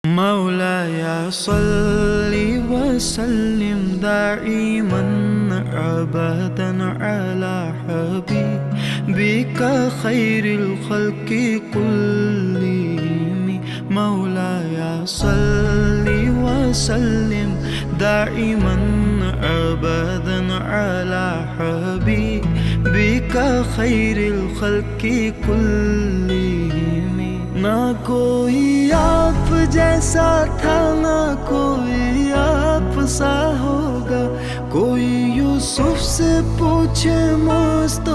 मौलाया सल्लि वसल्लिम दाइमन अबदन अला हबीबिका खैरिल खल्क़ि कुल्लिहिम। मौलाया सल्लि वसल्लिम दाइमन अबदन अला हबीबिका खैरिल खल्क़ि कुल्लिहिम। ना कोई आप जैसा था, ना कोई आप सा होगा, कोई यूसुफ से पूछे मुस्तफा